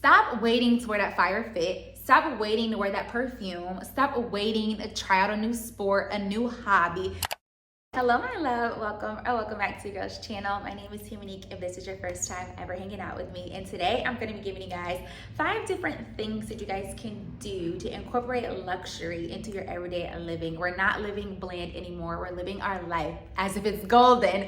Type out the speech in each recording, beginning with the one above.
Stop waiting to wear that fire fit. Stop waiting to wear that perfume. Stop waiting to try out a new sport, a new hobby. Hello, my love. Welcome back to your girl's channel. My name is Taminique if this is your first time ever hanging out with me. And today I'm going to be giving you guys 5 different things that you guys can do to incorporate luxury into your everyday living. We're not living bland anymore. We're living our life as if it's golden.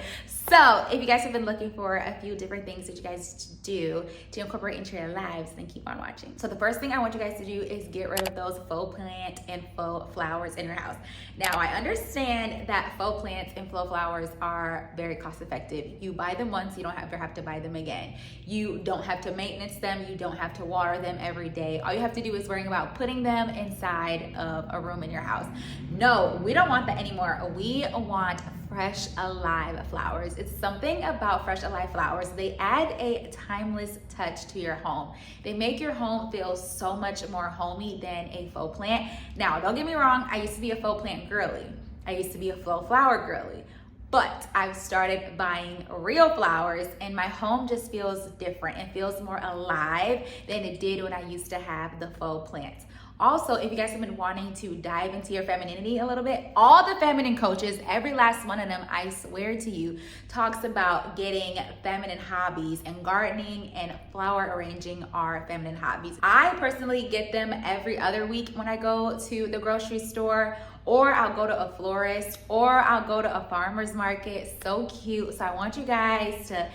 So if you guys have been looking for a few different things that you guys do to incorporate into your lives, then keep on watching. So the first thing I want you guys to do is get rid of those faux plants and faux flowers in your house. Now I understand that faux plants and faux flowers are very cost effective. You buy them once, you don't ever have to buy them again. You don't have to maintenance them. You don't have to water them every day. All you have to do is worrying about putting them inside of a room in your house. No, we don't want that anymore. We want fresh, alive flowers. It's something about fresh, alive flowers. They add a timeless touch to your home. They make your home feel so much more homey than a faux plant. Now, don't get me wrong, I used to be a faux plant girly. I used to be a faux flower girly. But I've started buying real flowers and my home just feels different. It feels more alive than it did when I used to have the faux plants. Also, if you guys have been wanting to dive into your femininity a little bit, all the feminine coaches, every last one of them, I swear to you, talks about getting feminine hobbies, and gardening and flower arranging are feminine hobbies. I personally get them every other week when I go to the grocery store, or I'll go to a florist, or I'll go to a farmer's market. So cute. So I want you guys to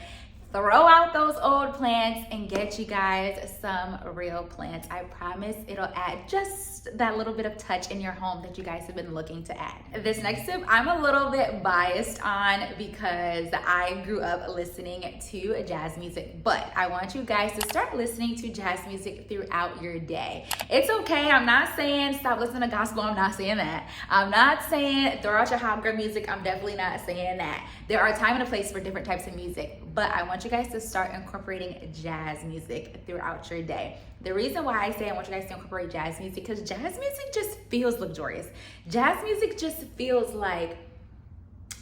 throw out those old plants and get you guys some real plants. I promise it'll add just that little bit of touch in your home that you guys have been looking to add. This next tip I'm a little bit biased on because I grew up listening to jazz music, but I want you guys to start listening to jazz music throughout your day. It's okay. I'm not saying stop listening to gospel. I'm not saying that. I'm not saying throw out your hot girl music. I'm definitely not saying that. There are a time and a place for different types of music, but I want you guys to start incorporating jazz music throughout your day. The reason why I say I want you guys to incorporate jazz music, because jazz music just feels luxurious. Jazz music just feels like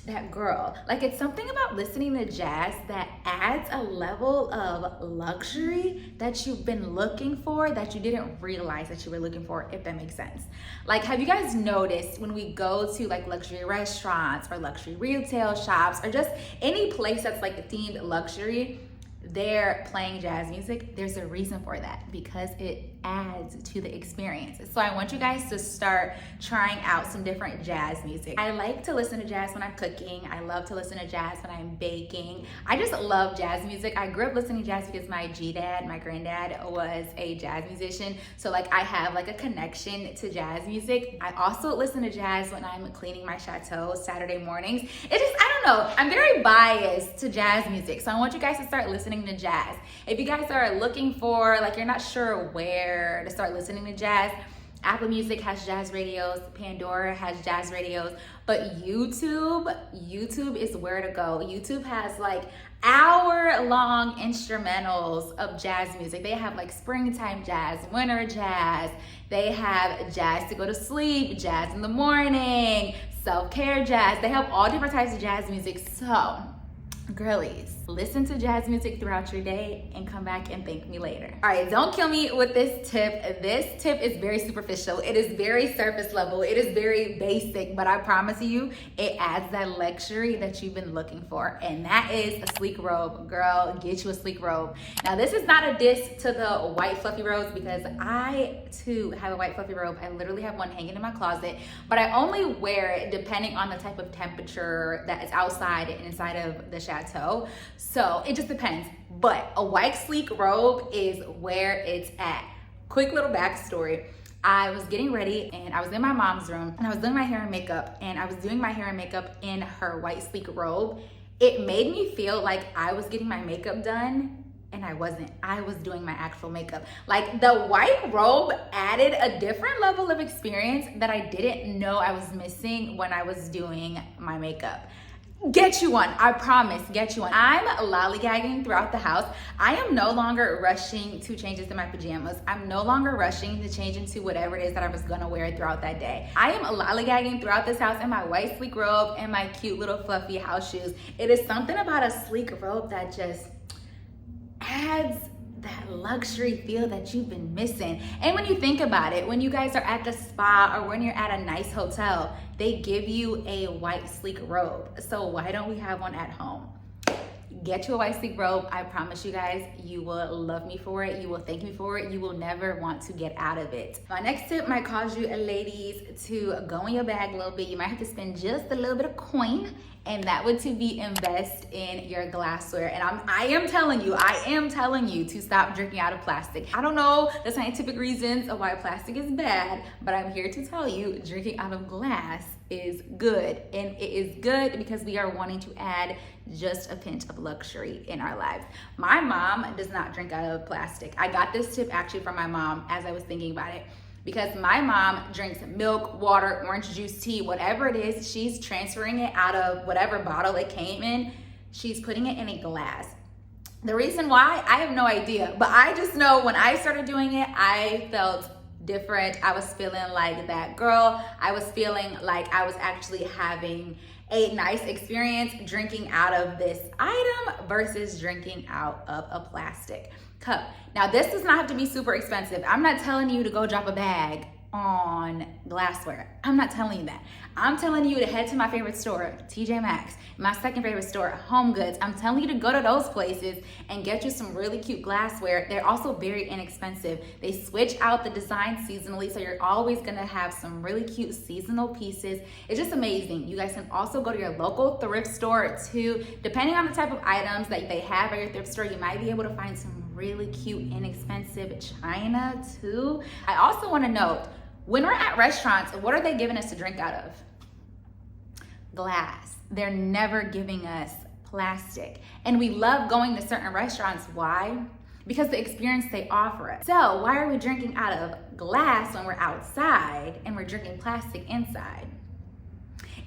that girl. Like, it's something about listening to jazz that adds a level of luxury that you've been looking for that you didn't realize that you were looking for, if that makes sense. Like, have you guys noticed when we go to like luxury restaurants or luxury retail shops or just any place that's like themed luxury, they're playing jazz music? There's a reason for that, because it adds to the experience. So I want you guys to start trying out some different jazz music. I like to listen to jazz when I'm cooking. I love to listen to jazz when I'm baking. I just love jazz music. I grew up listening to jazz because my G-dad, my granddad, was a jazz musician. So like I have like a connection to jazz music. I also listen to jazz when I'm cleaning my chateau Saturday mornings. It just, I don't know, I'm very biased to jazz music. So I want you guys to start listening to jazz. If you guys are looking for, like, you're not sure where to start listening to jazz, Apple Music has jazz radios, Pandora has jazz radios, but YouTube is where to go. YouTube has like hour-long instrumentals of jazz music. They have like springtime jazz, winter jazz, they have jazz to go to sleep, jazz in the morning, self-care jazz. They have all different types of jazz music. So girlies, listen to jazz music throughout your day and come back and thank me later. All right, don't kill me with this tip. This tip is very superficial. It is very surface level. It is very basic, but I promise you, it adds that luxury that you've been looking for, and that is a sleek robe. Girl, get you a sleek robe. Now, this is not a diss to the white fluffy robes, because I too have a white fluffy robe. I literally have one hanging in my closet, but I only wear it depending on the type of temperature that is outside and inside of the chateau. So it just depends, but a white sleek robe is where it's at. Quick little backstory. I was getting ready and I was in my mom's room and I was doing my hair and makeup, and I was doing my hair and makeup in her white sleek robe. It made me feel like I was getting my makeup done, and I wasn't. I was doing my actual makeup. Like, the white robe added a different level of experience that I didn't know I was missing when I was doing my makeup. Get you one, I promise, get you one. I'm lollygagging throughout the house. I am no longer rushing to change into my pajamas. I'm no longer rushing to change into whatever it is that I was gonna wear throughout that day. I am lollygagging throughout this house in my white sleek robe and my cute little fluffy house shoes. It is something about a sleek robe that just adds that luxury feel that you've been missing. And when you think about it, when you guys are at the spa or when you're at a nice hotel, they give you a white sleek robe. So why don't we have one at home? Get you a white sleek robe. I promise you guys, you will love me for it. You will thank me for it. You will never want to get out of it. My next tip might cause you ladies to go in your bag a little bit. You might have to spend just a little bit of coin, and that would to be invest in your glassware. And I am telling you to stop drinking out of plastic. I don't know the scientific reasons of why plastic is bad, but I'm here to tell you drinking out of glass is good. And it is good because we are wanting to add just a pinch of luxury in our lives. My mom does not drink out of plastic. I got this tip actually from my mom as I was thinking about it, because my mom drinks milk, water, orange juice, tea, whatever it is, she's transferring it out of whatever bottle it came in, she's putting it in a glass. The reason why, I have no idea, but I just know when I started doing it, I felt different. I was feeling like that girl. I was feeling like I was actually having a nice experience drinking out of this item versus drinking out of a plastic cup. Now, this does not have to be super expensive. I'm not telling you to go drop a bag on glassware. I'm not telling you that. I'm telling you to head to my favorite store, TJ Maxx, my second favorite store, Home Goods. I'm telling you to go to those places and get you some really cute glassware. They're also very inexpensive. They switch out the design seasonally, so you're always gonna have some really cute seasonal pieces. It's just amazing. You guys can also go to your local thrift store too. Depending on the type of items that they have at your thrift store, you might be able to find some really cute, inexpensive china too. I also wanna note, when we're at restaurants, what are they giving us to drink out of? Glass. They're never giving us plastic. And we love going to certain restaurants. Why? Because the experience they offer us. So why are we drinking out of glass when we're outside and we're drinking plastic inside?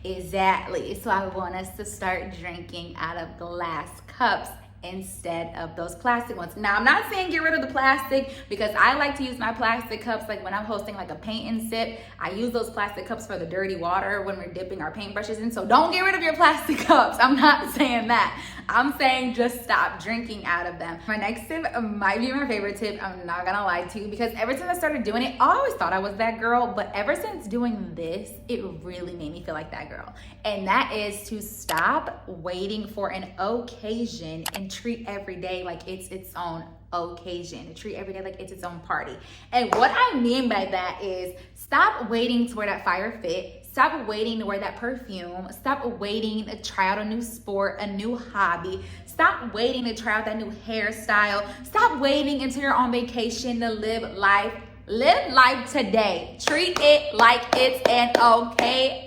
Exactly. So I want us to start drinking out of glass cups instead of those plastic ones. Now, I'm not saying get rid of the plastic, because I like to use my plastic cups like when I'm hosting like a paint and sip. I use those plastic cups for the dirty water when we're dipping our paintbrushes in. So don't get rid of your plastic cups. I'm not saying that. I'm saying just stop drinking out of them. My next tip might be my favorite tip. I'm not gonna lie to you, because ever since I started doing it, I always thought I was that girl, but ever since doing this, it really made me feel like that girl. And that is to stop waiting for an occasion and treat every day like it's its own occasion. Treat every day like it's its own party. And what I mean by that is stop waiting to wear that fire fit. Stop waiting to wear that perfume. Stop waiting to try out a new sport, a new hobby. Stop waiting to try out that new hairstyle. Stop waiting until you're on vacation to live life. Live life today. Treat it like it's an occasion.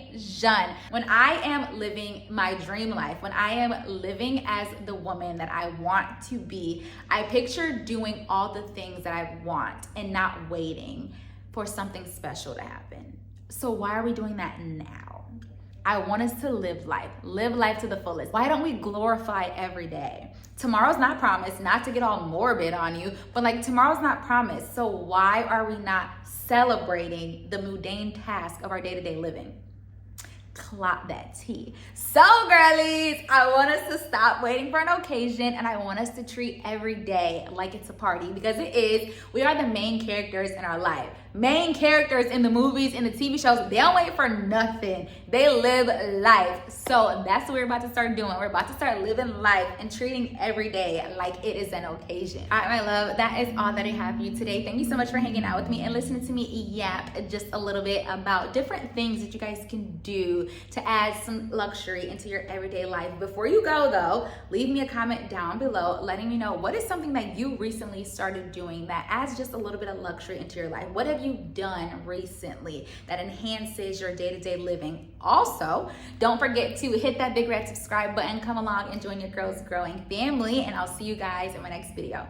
When I am living my dream life, when I am living as the woman that I want to be, I picture doing all the things that I want and not waiting for something special to happen. So why are we doing that now? I want us to live life to the fullest. Why don't we glorify every day? Tomorrow's not promised, not to get all morbid on you, but like tomorrow's not promised. So why are we not celebrating the mundane task of our day-to-day living? Clock that tea. So girlies, I want us to stop waiting for an occasion, and I want us to treat every day like it's a party, because it is. We are the main characters in our life. Main characters in the movies, in the TV shows, they don't wait for nothing. They live life. So that's what we're about to start doing. We're about to start living life and treating every day like it is an occasion. All right, my love, that is all that I have for you today. Thank you so much for hanging out with me and listening to me yap just a little bit about different things that you guys can do to add some luxury into your everyday life. Before you go though, leave me a comment down below letting me know what is something that you recently started doing that adds just a little bit of luxury into your life. What have you done recently that enhances your day-to-day living? Also, don't forget to hit that big red subscribe button, come along and join your girls growing family, and I'll see you guys in my next video.